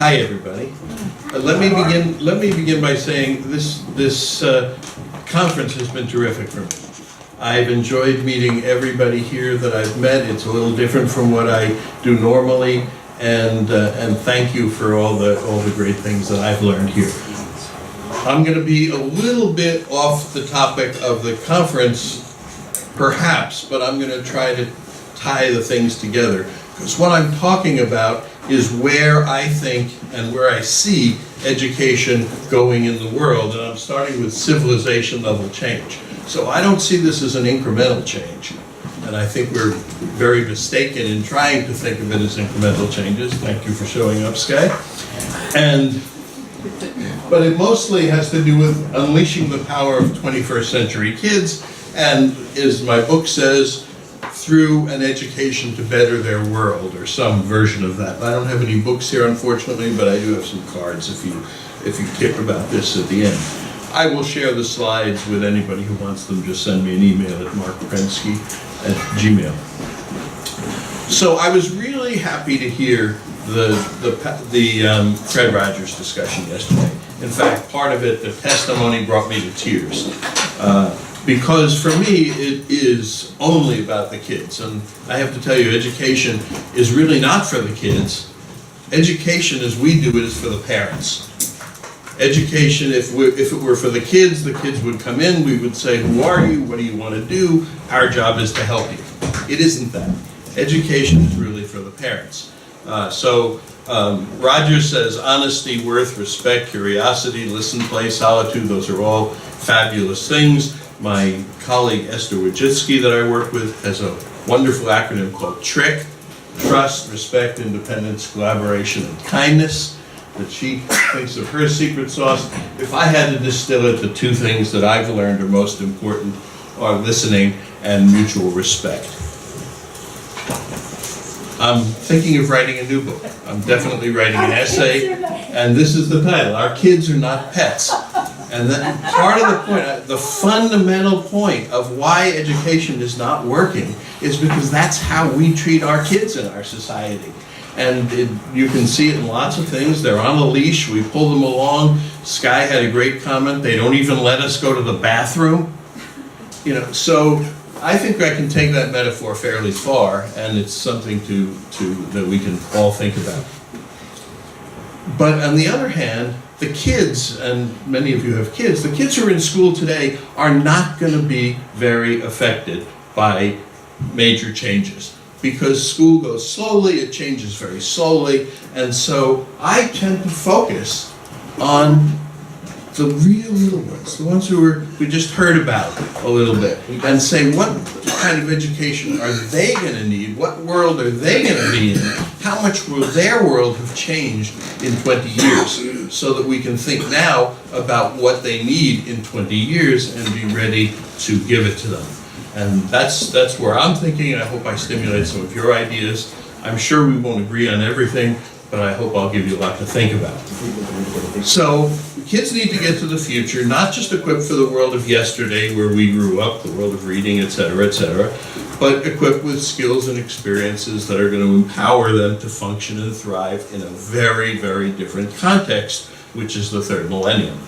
Hi, everybody. Let me begin by saying this conference has been terrific for me. I've enjoyed meeting everybody here that I've met. It's a little different from what I do normally, and thank you for all the great things that I've learned here. I'm going to be a little bit off the topic of the conference, perhaps, but I'm going to try to tie the things together, because what I'm talking about is where I think and where I see education going in the world, and I'm starting with civilization level change. So I don't see this as an incremental change, and I think we're very mistaken in trying to think of it as incremental changes. Thank you for showing up, Sky. But it mostly has to do with unleashing the power of 21st century kids, and as my book says, through an education to better their world, or some version of that. I don't have any books here, unfortunately, but I do have some cards if you care about this at the end. I will share the slides with anybody who wants them. Just send me an email at marcprensky@gmail. So I was really happy to hear the Fred Rogers discussion yesterday. In fact, part of it, the testimony, brought me to tears. Because for me, it is only about the kids. And I have to tell you, education is really not for the kids. Education, as we do it, is for the parents. Education, if it were for the kids would come in, we would say, who are you? What do you want to do? Our job is to help you. It isn't that. Education is really for the parents. Rogers says, honesty, worth, respect, curiosity, listen, play, solitude, those are all fabulous things. My colleague Esther Wojcicki that I work with has a wonderful acronym called TRIC, Trust, Respect, Independence, Collaboration, and Kindness, that she thinks of her secret sauce. If I had to distill it, the two things that I've learned are most important are listening and mutual respect. I'm thinking of writing a new book. I'm definitely writing an essay, and this is the title, Our Kids Are Not Pets. And then part of the point, the fundamental point of why education is not working is because that's how we treat our kids in our society. And you can see it in lots of things. They're on a leash, we pull them along. Sky had a great comment, they don't even let us go to the bathroom. You know, so I think I can take that metaphor fairly far, and it's something that we can all think about. But on the other hand, the kids, and many of you have kids, the kids who are in school today are not going to be very affected by major changes, because school goes slowly, it changes very slowly, and so I tend to focus on the real little ones, the ones we just heard about a little bit, and say, what kind of education are they going to need? What world are they going to be in? How much will their world have changed in 20 years? So that we can think now about what they need in 20 years and be ready to give it to them. And that's where I'm thinking. I hope I stimulate some of your ideas. I'm sure we won't agree on everything, but I hope I'll give you a lot to think about. So kids need to get to the future, not just equipped for the world of yesterday where we grew up, the world of reading, et cetera, but equipped with skills and experiences that are going to empower them to function and thrive in a very, very different context, which is the third millennium.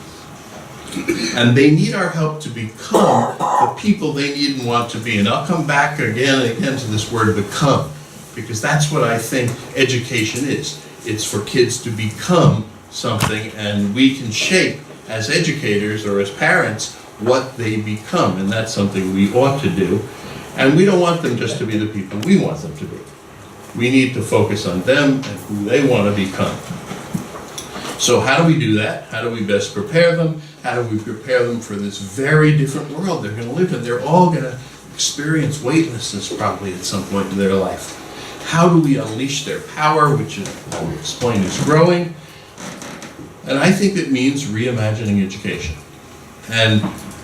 And they need our help to become the people they need and want to be. And I'll come back again and again to this word become, because that's what I think education is. It's for kids to become something, and we can shape as educators or as parents what they become, and that's something we ought to do. And we don't want them just to be the people we want them to be. We need to focus on them and who they want to become. So how do we do that? How do we best prepare them? How do we prepare them for this very different world they're going to live in? They're all going to experience weightlessness probably at some point in their life. How do we unleash their power, which I will explain is growing? And I think it means reimagining education. And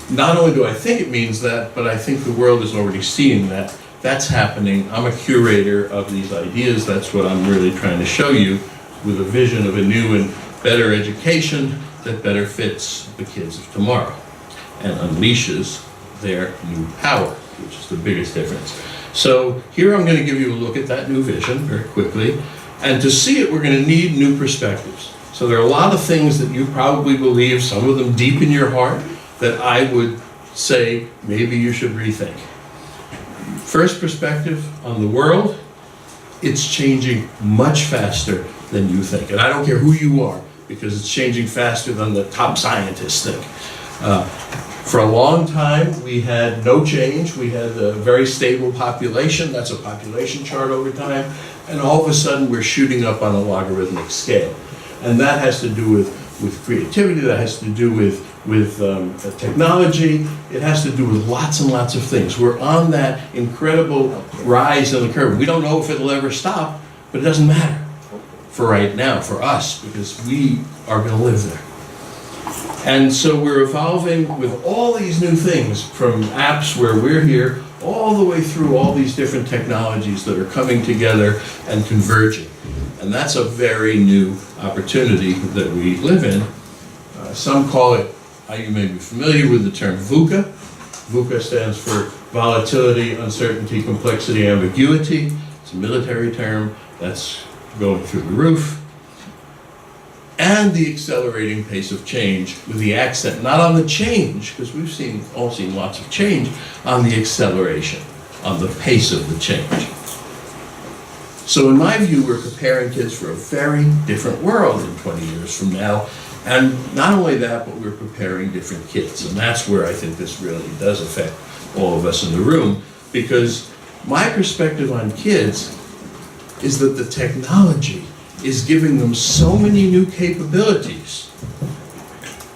not only do I think it means that, but I think the world is already seeing that. That's happening. I'm a curator of these ideas. That's what I'm really trying to show you, with a vision of a new and better education that better fits the kids of tomorrow and unleashes their new power, which is the biggest difference. So here I'm going to give you a look at that new vision very quickly. And to see it, we're going to need new perspectives. So there are a lot of things that you probably believe, some of them deep in your heart, that I would say maybe you should rethink. First perspective on the world, it's changing much faster than you think. And I don't care who you are, because it's changing faster than the top scientists think. For a long time, we had no change. We had a very stable population. That's a population chart over time. And all of a sudden, we're shooting up on a logarithmic scale. And that has to do with creativity. That has to do with technology. It has to do with lots and lots of things. We're on that incredible rise in the curve. We don't know if it'll ever stop, but it doesn't matter for right now, for us, because we are going to live there. And so we're evolving with all these new things, from apps where we're here, all the way through all these different technologies that are coming together and converging. And that's a very new opportunity that we live in. Some call it, you may be familiar with the term VUCA. VUCA stands for volatility, uncertainty, complexity, ambiguity. It's a military term that's going through the roof. And the accelerating pace of change, with the accent not on the change, because we've all seen lots of change, on the acceleration, on the pace of the change. So in my view, we're preparing kids for a very different world in 20 years from now. And not only that, but we're preparing different kids. And that's where I think this really does affect all of us in the room, because my perspective on kids is that the technology is giving them so many new capabilities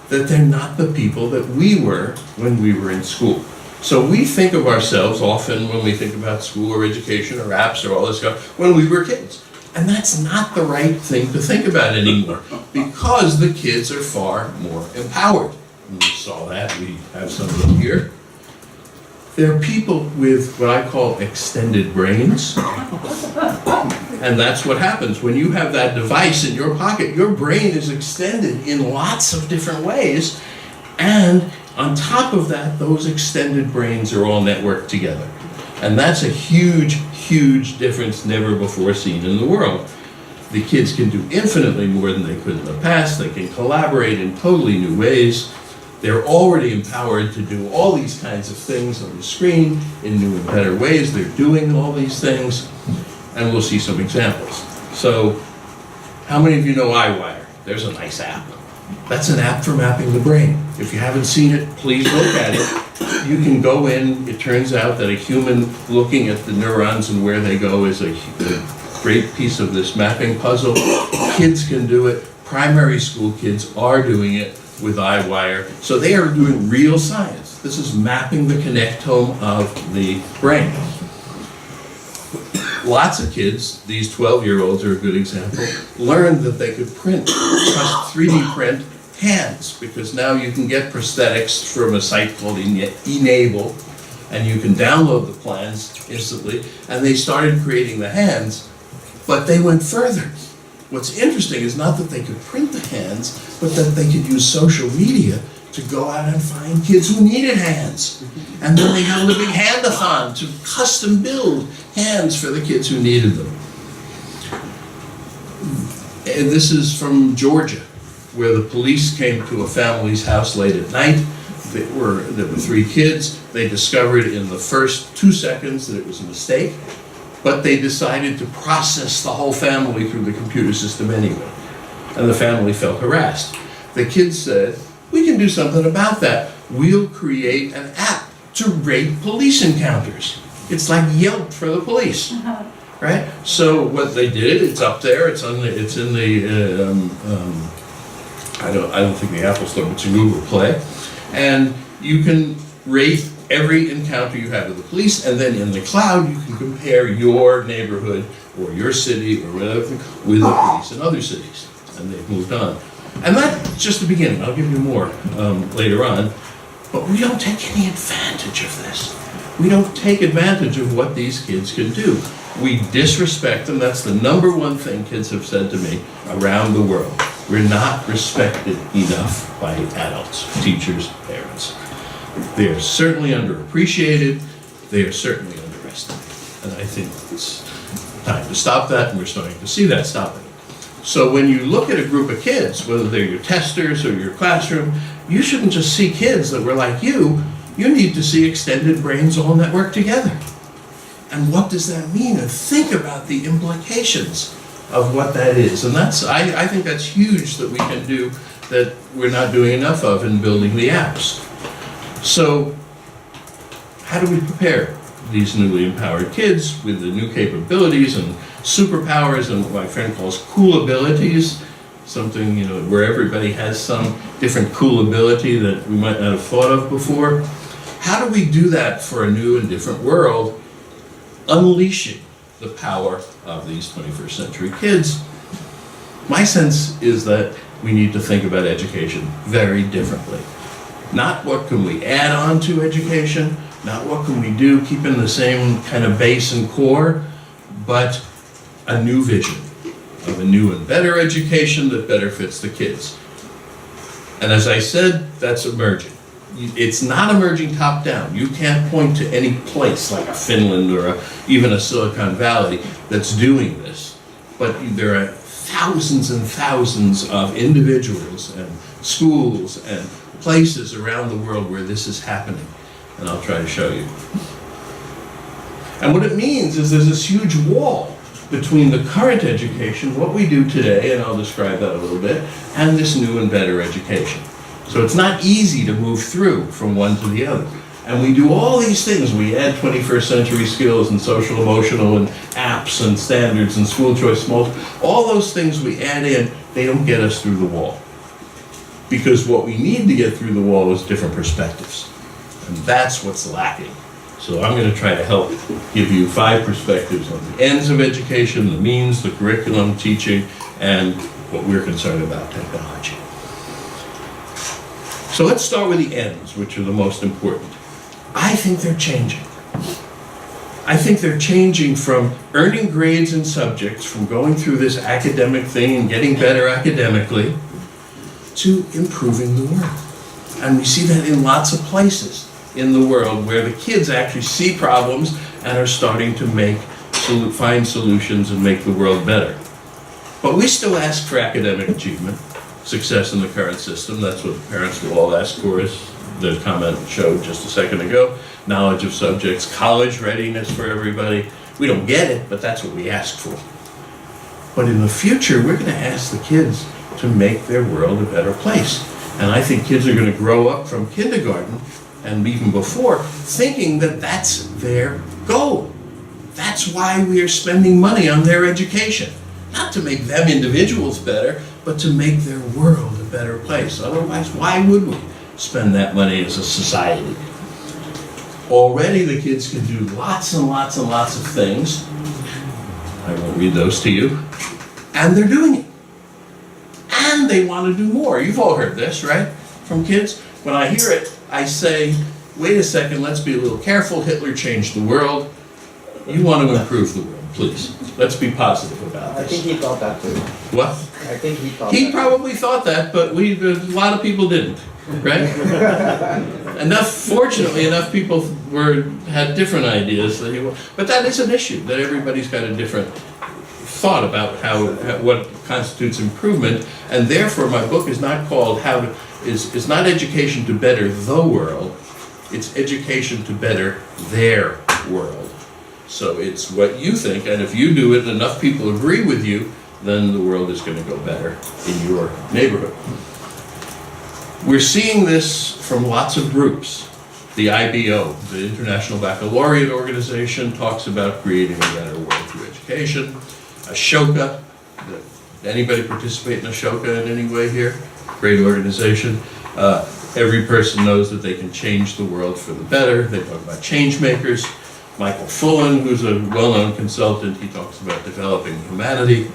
that they're not the people that we were when we were in school. So we think of ourselves often when we think about school or education or apps or all this stuff when we were kids. And that's not the right thing to think about anymore, because the kids are far more empowered. And we saw that, we have some of them here. They're people with what I call extended brains. And that's what happens when you have that device in your pocket. Your brain is extended in lots of different ways. And on top of that, those extended brains are all networked together. And that's a huge, huge difference never before seen in the world. The kids can do infinitely more than they could in the past. They can collaborate in totally new ways. They're already empowered to do all these kinds of things on the screen in new and better ways. They're doing all these things. And we'll see some examples. So, how many of you know iWire? There's a nice app. That's an app for mapping the brain. If you haven't seen it, please look at it. You can go in. It turns out that a human looking at the neurons and where they go is a great piece of this mapping puzzle. Kids can do it. Primary school kids are doing it with iWire. So they are doing real science. This is mapping the connectome of the brain. Lots of kids, these 12-year-olds are a good example, learned that they could print, just 3D print hands, because now you can get prosthetics from a site called Enable, and you can download the plans instantly, and they started creating the hands, but they went further. What's interesting is not that they could print the hands, but that they could use social media to go out and find kids who needed hands. And then they held a big hand-a-thon to custom build hands for the kids who needed them. And this is from Georgia, where the police came to a family's house late at night. There were 3 kids. They discovered in the first 2 seconds that it was a mistake, but they decided to process the whole family through the computer system anyway. And the family felt harassed. The kids said, "We can do something about that. We'll create an app to rate police encounters. It's like Yelp for the police." Right? So what they did, it's up there, it's in the I don't think the Apple Store, but it's in Google Play. And you can rate every encounter you have with the police, and then in the cloud you can compare your neighborhood or your city or whatever with the police in other cities. And they've moved on. And that's just the beginning. I'll give you more later on. But we don't take any advantage of this. We don't take advantage of what these kids can do. We disrespect them. That's the number one thing kids have said to me around the world. We're not respected enough by adults, teachers, parents. They are certainly underappreciated. They are certainly underestimated. And I think it's time to stop that, and we're starting to see that stopping. So when you look at a group of kids, whether they're your testers or your classroom, you shouldn't just see kids that were like you need to see extended brains all network together. And what does that mean? And think about the implications of what that is. And I think that's huge that we can do that we're not doing enough of in building the apps. So how do we prepare these newly empowered kids with the new capabilities and superpowers and what my friend calls cool abilities, something, where everybody has some different cool ability that we might not have thought of before? How do we do that for a new and different world, unleashing the power of these 21st century kids? My sense is that we need to think about education very differently. Not what can we add on to education, not what can we do keeping the same kind of base and core, but a new vision of a new and better education that better fits the kids. And as I said, that's emerging. It's not emerging top down. You can't point to any place like a Finland or even a Silicon Valley that's doing this. But there are thousands and thousands of individuals and schools and places around the world where this is happening. And I'll try to show you. And what it means is there's this huge wall between the current education, what we do today, and I'll describe that a little bit, and this new and better education. So it's not easy to move through from one to the other. And we do all these things. We add 21st century skills and social emotional and apps and standards and school choice multi. All those things we add in, they don't get us through the wall. Because what we need to get through the wall is different perspectives. And that's what's lacking. So I'm going to try to help give you 5 perspectives on the ends of education, the means, the curriculum, teaching, and what we're concerned about, technology. So let's start with the ends, which are the most important. I think they're changing. I think they're changing from earning grades in subjects, from going through this academic thing and getting better academically, to improving the world. And we see that in lots of places in the world where the kids actually see problems and are starting to find solutions and make the world better. But we still ask for academic achievement, success in the current system. That's what parents will all ask for, as the comment showed just a second ago. Knowledge of subjects, college readiness for everybody. We don't get it, but that's what we ask for. But in the future, we're going to ask the kids to make their world a better place. And I think kids are going to grow up from kindergarten and even before thinking that that's their goal. That's why we are spending money on their education. Not to make them individuals better, but to make their world a better place. Otherwise, why would we spend that money as a society? Already the kids can do lots and lots and lots of things. I won't read those to you. And they're doing it. And they want to do more. You've all heard this, right? From kids. When I hear it, I say, wait a second, let's be a little careful. Hitler changed the world. You want to improve the world, please. Let's be positive about this. I think he thought that too. What? I think he thought He that. probably thought that, but a lot of people didn't, right? Fortunately, enough people had different ideas. But that is an issue, that everybody's got a different thought about what constitutes improvement, and therefore my book is not called it's not education to better the world, it's education to better their world. So it's what you think, and if you do it and enough people agree with you, then the world is going to go better in your neighborhood. We're seeing this from lots of groups. The IBO, the International Baccalaureate Organization, talks about creating a better world through education. Ashoka, anybody participate in Ashoka in any way here? Great organization. Every person knows that they can change the world for the better. They talk about change makers. Michael Fullan, who's a well-known consultant, he talks about developing humanity.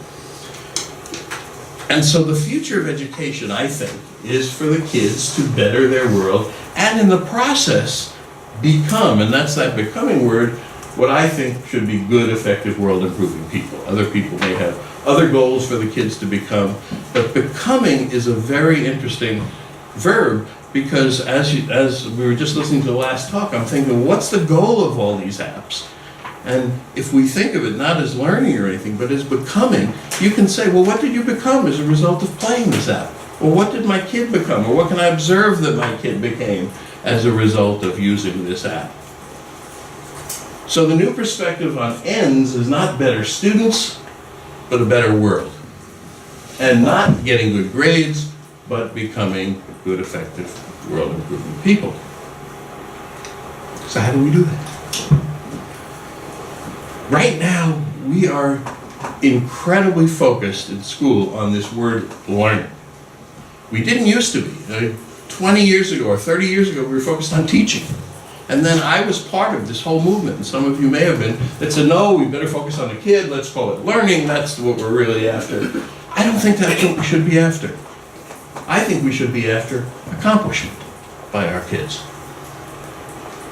And so the future of education, I think, is for the kids to better their world and in the process become, and that's that becoming word, what I think should be good, effective, world-improving people. Other people may have other goals for the kids to become, but becoming is a very interesting verb, because as we were just listening to the last talk, I'm thinking, what's the goal of all these apps? And if we think of it not as learning or anything, but as becoming, you can say, well, what did you become as a result of playing this app? Or what did my kid become? Or what can I observe that my kid became as a result of using this app? So the new perspective on ends is not better students, but a better world. And not getting good grades, but becoming good, effective, world-improving people. So how do we do that? Right now, we are incredibly focused in school on this word learning. We didn't used to be. 20 years ago or 30 years ago, we were focused on teaching. And then I was part of this whole movement, and some of you may have been, that said, no, we better focus on the kid, let's call it learning, that's what we're really after. I don't think that's what we should be after. I think we should be after accomplishment by our kids.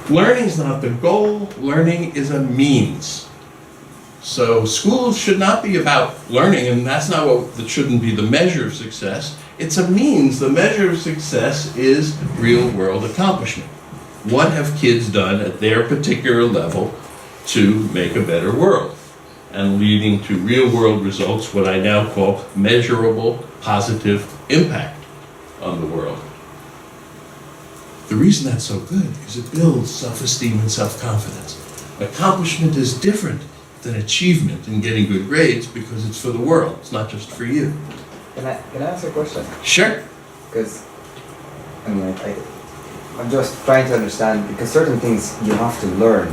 Learning's not the goal, learning is a means. So schools should not be about learning, and that's not what, that shouldn't be the measure of success. It's a means. The measure of success is real world accomplishment. What have kids done at their particular level to make a better world? And leading to real world results, what I now call measurable positive impact on the world. The reason that's so good is it builds self-esteem and self-confidence. Accomplishment is different than achievement in getting good grades because it's for the world, it's not just for you. Can I ask a question? Sure. Because, I mean, I'm just trying to understand, because certain things you have to learn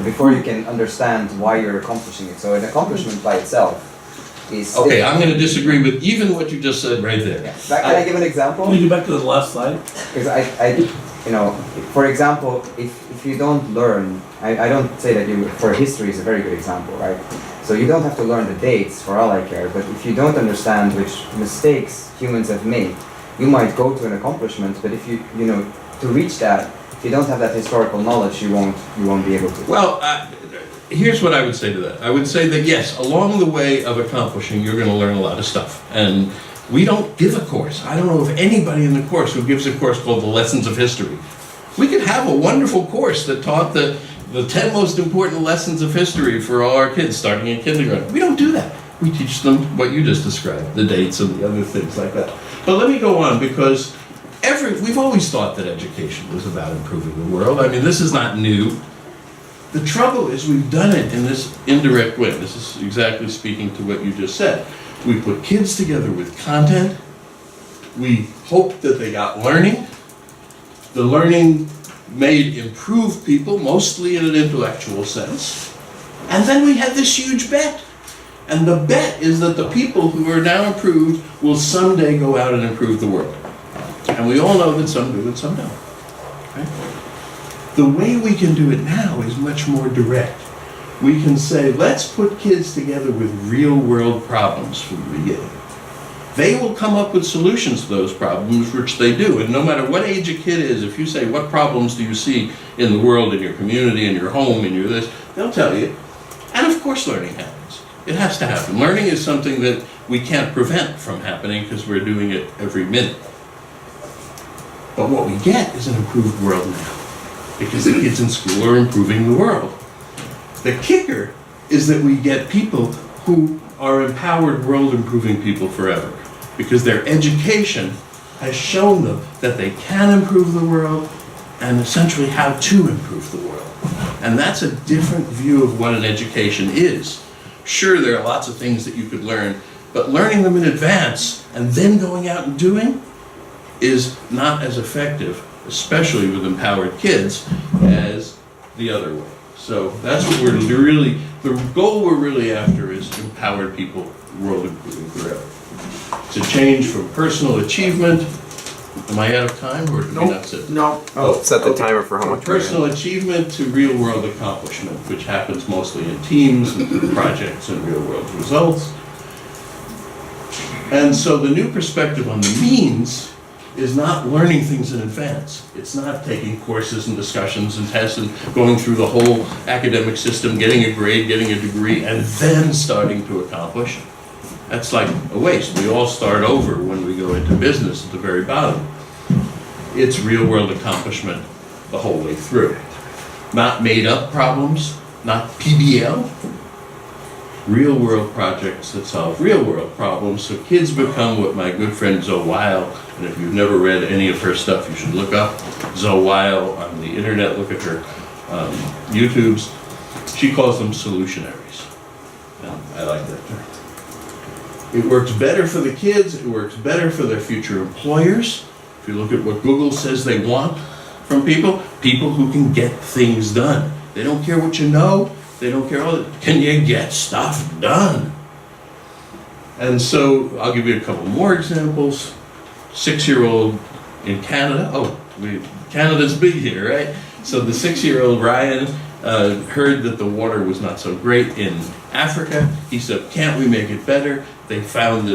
before you can understand why you're accomplishing it. So an accomplishment by itself is... Okay, I'm going to disagree with even what you just said right there. Yeah. Can I give an example? Can you go back to the last slide? Because you know, for example, if you don't learn, I don't say that for history is a very good example, right? So you don't have to learn the dates for all I care, but if you don't understand which mistakes humans have made, you might go to an accomplishment, but if you know, to reach that, if you don't have that historical knowledge, you won't be able to. Well, here's what I would say to that. I would say that yes, along the way of accomplishing, you're going to learn a lot of stuff. And we don't give a course. I don't know of anybody in the course who gives a course called The Lessons of History. We could have a wonderful course that taught the 10 most important lessons of history for all our kids starting in kindergarten. We don't do that. We teach them what you just described, the dates and the other things like that. But let me go on, because we've always thought that education was about improving the world. I mean, this is not new. The trouble is we've done it in this indirect way. This is exactly speaking to what you just said. We put kids together with content. We hoped that they got learning. The learning made improved people, mostly in an intellectual sense. And then we had this huge bet. And the bet is that the people who are now improved will someday go out and improve the world. And we all know that some do and some don't. Right? The way we can do it now is much more direct. We can say, let's put kids together with real-world problems from the beginning. They will come up with solutions to those problems, which they do. And no matter what age a kid is, if you say, what problems do you see in the world, in your community, in your home, in your this, they'll tell you. And of course learning happens. It has to happen. Learning is something that we can't prevent from happening because we're doing it every minute. But what we get is an improved world now, because the kids in school are improving the world. The kicker is that we get people who are empowered world-improving people forever, because their education has shown them that they can improve the world and essentially how to improve the world. And that's a different view of what an education is. Sure, there are lots of things that you could learn, but learning them in advance and then going out and doing is not as effective, especially with empowered kids, as the other way. So that's what we're really, the goal we're really after is empowered people, world improving forever. To change from personal achievement, am I out of time or did we not sit? No. Oh, Set the timer for how much we're Personal achievement to real world accomplishment, which happens mostly in teams and through projects and real world results. And so the new perspective on the means is not learning things in advance. It's not taking courses and discussions and tests and going through the whole academic system, getting a grade, getting a degree, and then starting to accomplish. That's like a waste. We all start over when we go into business at the very bottom. It's real world accomplishment the whole way through. Not made up problems, not PBL. Real world projects that solve real world problems, so kids become what my good friend Zoe Weil, and if you've never read any of her stuff, you should look up Zoe Weil on the internet, look at her YouTubes. She calls them solutionaries, and I like that term. It works better for the kids, it works better for their future employers. If you look at what Google says they want from people who can get things done. They don't care what you know, they don't care, can you get stuff done? And so I'll give you a couple more examples. 6-year-old in Canada, Canada's big here, right? So the 6-year-old Ryan heard that the water was not so great in Africa. He said, can't we make it better? They formed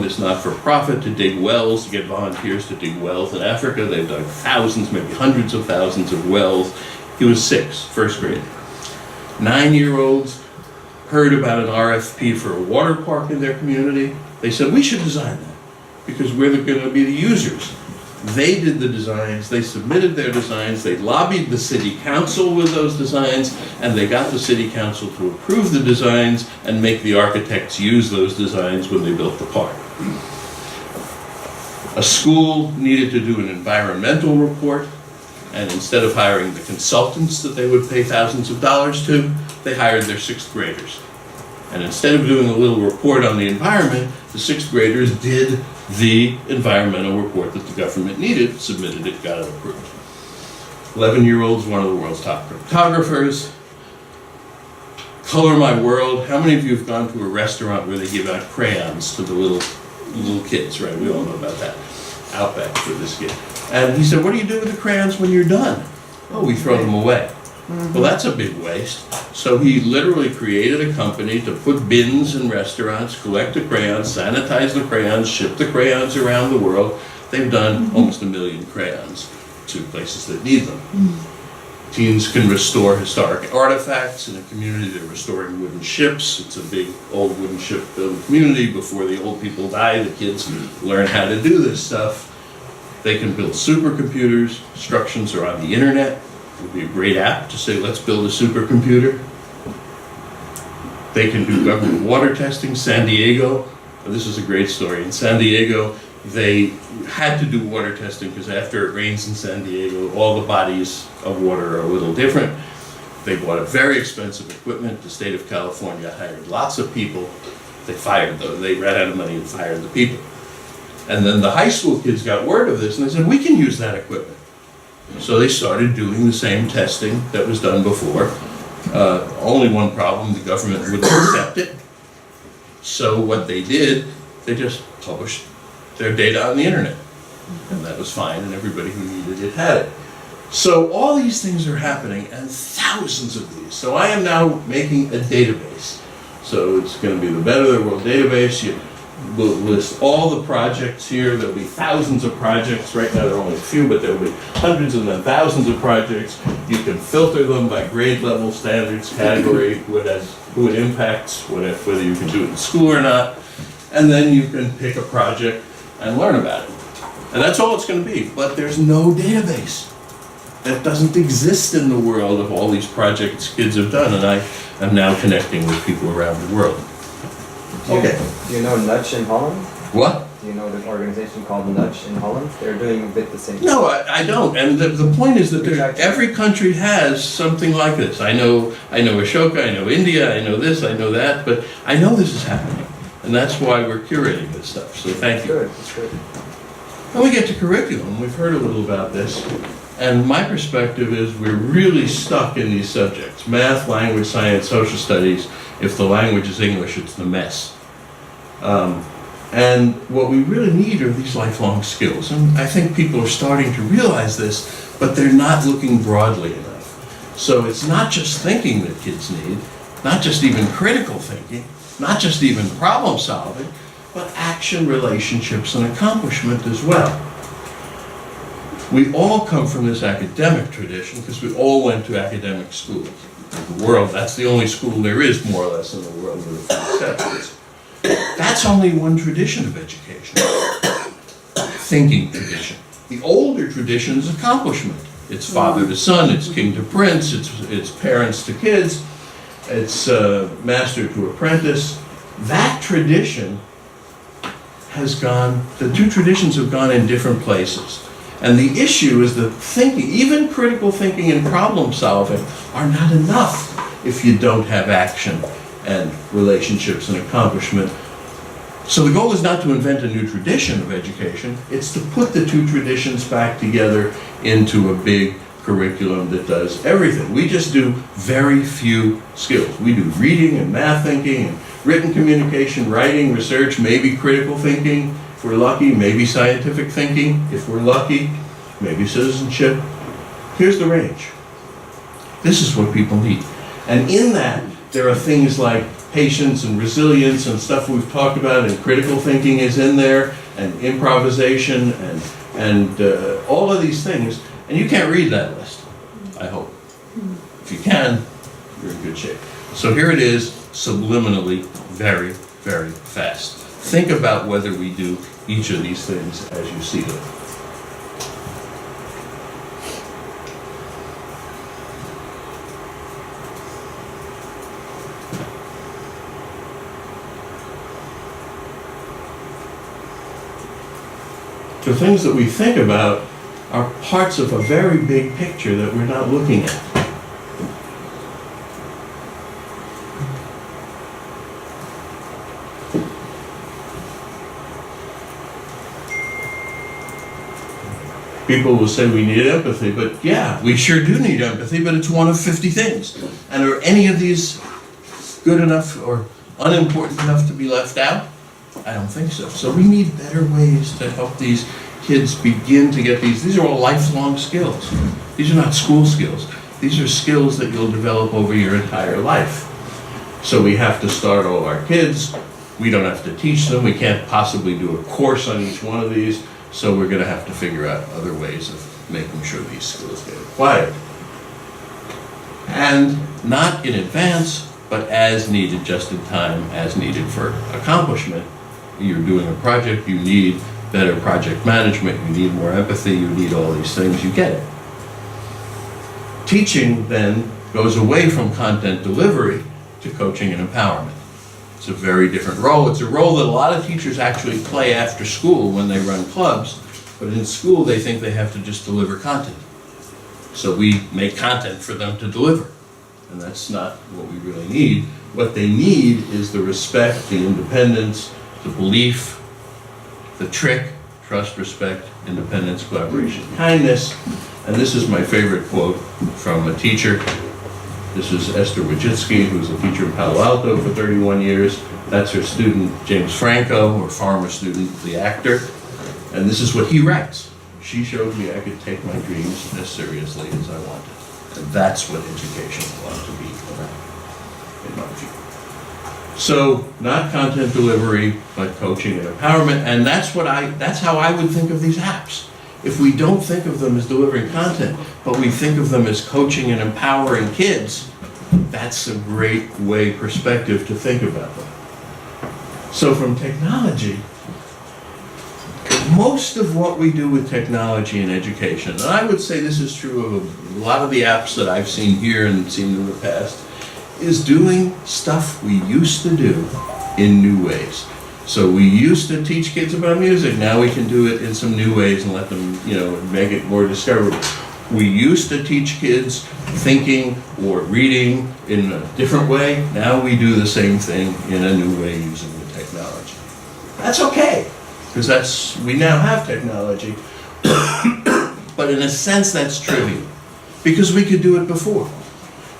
this not-for-profit to dig wells, to get volunteers to dig wells in Africa. They've dug thousands, maybe hundreds of thousands of wells. He was 6, first grade. 9-year-olds heard about an RFP for a water park in their community. They said, we should design that because we're going to be the users. They did the designs, they submitted their designs, they lobbied the city council with those designs, and they got the city council to approve the designs and make the architects use those designs when they built the park. A school needed to do an environmental report, and instead of hiring the consultants that they would pay thousands of dollars to, they hired their 6th graders. And instead of doing a little report on the environment, the 6th graders did the environmental report that the government needed, submitted it, got it approved. 11-year-old's one of the world's top cryptographers. Color My World. How many of you have gone to a restaurant where they give out crayons to the little kids, right? We all know about that. Outback for this kid. And he said, what do you do with the crayons when you're done? Oh, we throw them away. Well, that's a big waste. So he literally created a company to put bins in restaurants, collect the crayons, sanitize the crayons, ship the crayons around the world. They've done almost 1 million crayons to places that need them. Teens can restore historic artifacts. In a community, they're restoring wooden ships. It's a big old wooden ship building community. Before the old people die, the kids learn how to do this stuff. They can build supercomputers. Instructions are on the internet. It would be a great app to say, let's build a supercomputer. They can do government water testing. San Diego, this is a great story. In San Diego, they had to do water testing because after it rains in San Diego, all the bodies of water are a little different. They bought a very expensive equipment. The state of California hired lots of people. They ran out of money and fired the people. And then the high school kids got word of this and they said, we can use that equipment. So they started doing the same testing that was done before. Only one problem, the government wouldn't accept it. So what they did, they just published their data on the internet. And that was fine, and everybody who needed it had it. So all these things are happening, and thousands of these. So I am now making a database. So it's going to be the Better the World database. We'll list all the projects here. There'll be thousands of projects. Right now there are only a few, but there'll be hundreds and then thousands of projects. You can filter them by grade level, standards, category, who it impacts, whether you can do it in school or not. And then you can pick a project and learn about it. And that's all it's going to be. But there's no database. That doesn't exist in the world of all these projects kids have done. And I am now connecting with people around the world. Okay. Do you know Nudge in Holland? What? Do you know the organization called Nudge in Holland? They're doing a bit the same. No, I don't. And the point is that every country has something like this. I know Ashoka, I know India, I know this, I know that, but I know this is happening. And that's why we're curating this stuff. So thank you. Good, that's good. Then we get to curriculum. We've heard a little about this. And my perspective is we're really stuck in these subjects. Math, language, science, social studies. If the language is English, it's the mess. And what we really need are these lifelong skills. And I think people are starting to realize this, but they're not looking broadly enough. So it's not just thinking that kids need, not just even critical thinking, not just even problem solving, but action, relationships, and accomplishment as well. We all come from this academic tradition because we all went to academic schools. In the world, that's the only school there is, more or less, in the world, with a few exceptions. That's only one tradition of education, thinking tradition. The older tradition is accomplishment. It's father to son, it's king to prince, it's parents to kids. it's master to apprentice. That tradition has gone, the two traditions have gone in different places. And the issue is that thinking, even critical thinking and problem solving, are not enough if you don't have action and relationships and accomplishment. So the goal is not to invent a new tradition of education, it's to put the two traditions back together into a big curriculum that does everything. We just do very few skills. We do reading and math thinking and written communication, writing, research, maybe critical thinking, if we're lucky, maybe scientific thinking, if we're lucky, maybe citizenship. Here's the range. This is what people need. And in that, there are things like patience and resilience and stuff we've talked about, and critical thinking is in there, and improvisation, and all of these things. And you can't read that list, I hope. If you can, you're in good shape. So here it is, subliminally, very, very fast. Think about whether we do each of these things as you see them. The things that we think about are parts of a very big picture that we're not looking at. People will say we need empathy, but yeah, we sure do need empathy, but it's one of 50 things. And are any of these good enough or unimportant enough to be left out? I don't think so. So we need better ways to help these kids begin to get these. These are all lifelong skills. These are not school skills. These are skills that you'll develop over your entire life. So we have to start all our kids. We don't have to teach them. We can't possibly do a course on each one of these. So we're going to have to figure out other ways of making sure these skills get acquired. And not in advance, but as needed, just in time, as needed for accomplishment. You're doing a project, you need better project management, you need more empathy, you need all these things, you get it. Teaching then goes away from content delivery to coaching and empowerment. It's a very different role. It's a role that a lot of teachers actually play after school when they run clubs, but in school they think they have to just deliver content. So we make content for them to deliver, and that's not what we really need. What they need is the respect, the independence, the belief, the trick, trust, respect, independence, collaboration, kindness. And this is my favorite quote from a teacher. This is Esther Wojcicki, who's a teacher in Palo Alto for 31 years. That's her student, James Franco, her former student, the actor. And this is what he writes. She showed me I could take my dreams as seriously as I wanted. And that's what education ought to be about, in my view. So, not content delivery, but coaching and empowerment. And that's how I would think of these apps. If we don't think of them as delivering content, but we think of them as coaching and empowering kids, that's a great perspective to think about them. So from technology, most of what we do with technology in education, and I would say this is true of a lot of the apps that I've seen here and seen in the past, is doing stuff we used to do in new ways. So we used to teach kids about music, now we can do it in some new ways and let them, make it more discoverable. We used to teach kids thinking or reading in a different way, now we do the same thing in a new way using the technology. That's okay, because we now have technology, but in a sense that's trivial, because we could do it before.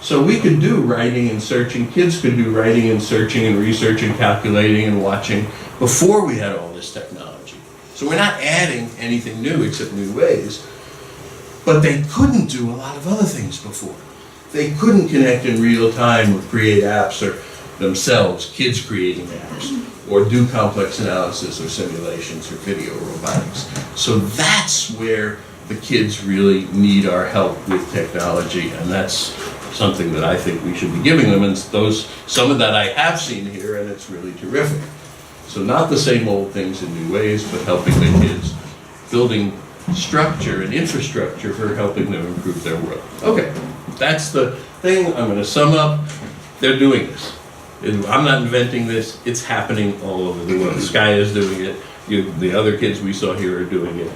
So we could do writing and searching, kids could do writing and searching and researching, calculating and watching before we had all this technology. So we're not adding anything new except new ways, but they couldn't do a lot of other things before. They couldn't connect in real time or create apps or themselves, kids creating apps, or do complex analysis or simulations or video robotics. So that's where the kids really need our help with technology, and that's something that I think we should be giving them, and some of that I have seen here, and it's really terrific. So not the same old things in new ways, but helping the kids, building structure and infrastructure for helping them improve their world. Okay, that's the thing. I'm going to sum up. They're doing this. I'm not inventing this, it's happening all over the world. Sky is doing it, the other kids we saw here are doing it.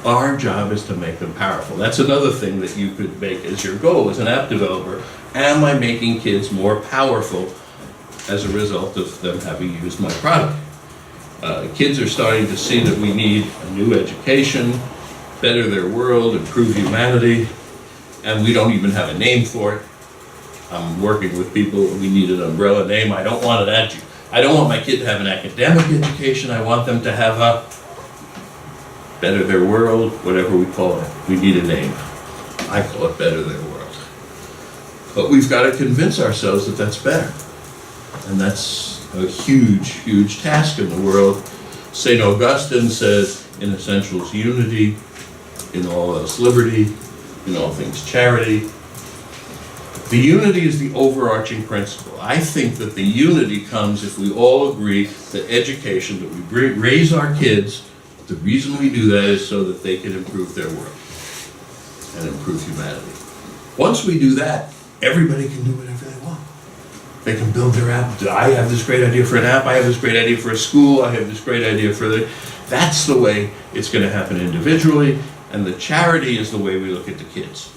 Our job is to make them powerful. That's another thing that you could make as your goal as an app developer. Am I making kids more powerful as a result of them having used my product? Kids are starting to see that we need a new education, better their world, improve humanity, and we don't even have a name for it. I'm working with people, we need an umbrella name. I don't want my kid to have an academic education. I want them to have a better their world, whatever we call it. We need a name. I call it better their world. But we've got to convince ourselves that that's better. And that's a huge, huge task in the world. St. Augustine says, in essentials unity, in all else liberty, in all things charity. The unity is the overarching principle. I think that the unity comes if we all agree that education, that we raise our kids, the reason we do that is so that they can improve their world and improve humanity. Once we do that, everybody can do whatever they want. They can build their app. I have this great idea for an app. I have this great idea for a school. I have this great idea for the... That's the way it's going to happen individually, and the charity is the way we look at the kids.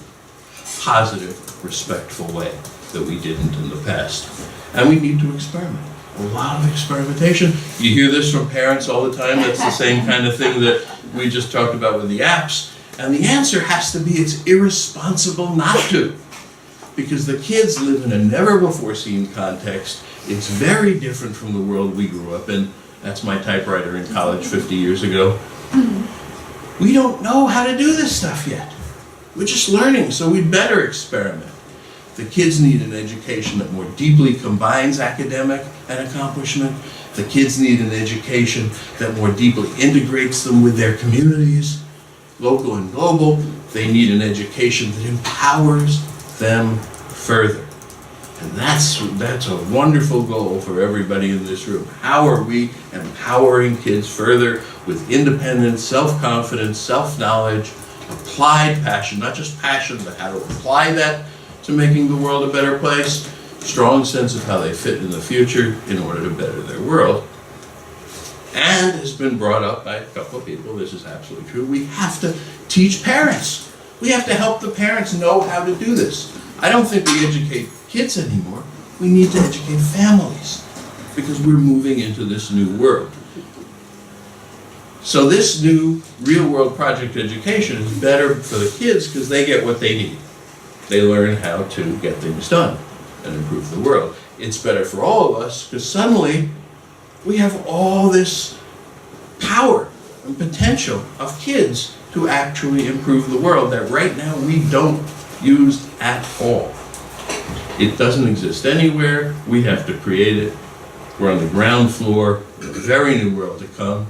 Positive, respectful way that we didn't in the past. And we need to experiment. A lot of experimentation. You hear this from parents all the time. That's the same kind of thing that we just talked about with the apps. And the answer has to be it's irresponsible not to. Because the kids live in a never-before-seen context. It's very different from the world we grew up in. That's my typewriter in college 50 years ago. We don't know how to do this stuff yet. We're just learning, so we'd better experiment. The kids need an education that more deeply combines academic and accomplishment. The kids need an education that more deeply integrates them with their communities, local and global. They need an education that empowers them further. And that's a wonderful goal for everybody in this room. How are we empowering kids further with independence, self-confidence, self-knowledge, applied passion, not just passion, but how to apply that to making the world a better place, strong sense of how they fit in the future in order to better their world. And has been brought up by a couple of people, this is absolutely true, we have to teach parents. We have to help the parents know how to do this. I don't think we educate kids anymore. We need to educate families because we're moving into this new world. So this new real-world project education is better for the kids because they get what they need. They learn how to get things done and improve the world. It's better for all of us because suddenly we have all this power and potential of kids to actually improve the world that right now we don't use at all. It doesn't exist anywhere. We have to create it. We're on the ground floor of a very new world to come,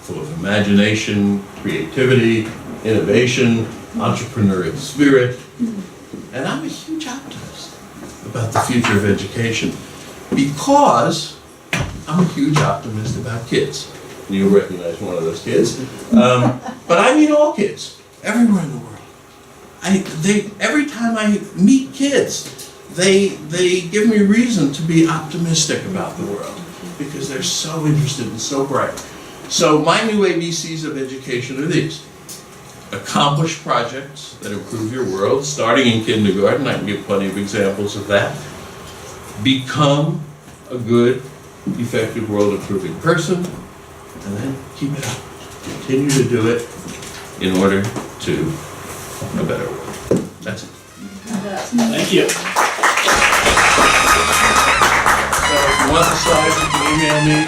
full of imagination, creativity, innovation, entrepreneurial spirit. And I'm a huge optimist about the future of education because I'm a huge optimist about kids. You'll recognize one of those kids. But I mean all kids, everywhere in the world. Every time I meet kids, they give me reason to be optimistic about the world because they're so interested and so bright. So my new ABCs of education are these. Accomplish projects that improve your world, starting in kindergarten. I can give plenty of examples of that. Become a good, effective, world-improving person, and then keep it up. Continue to do it in order to a better world. That's it. Thank you. So if you want the slides, you can email me.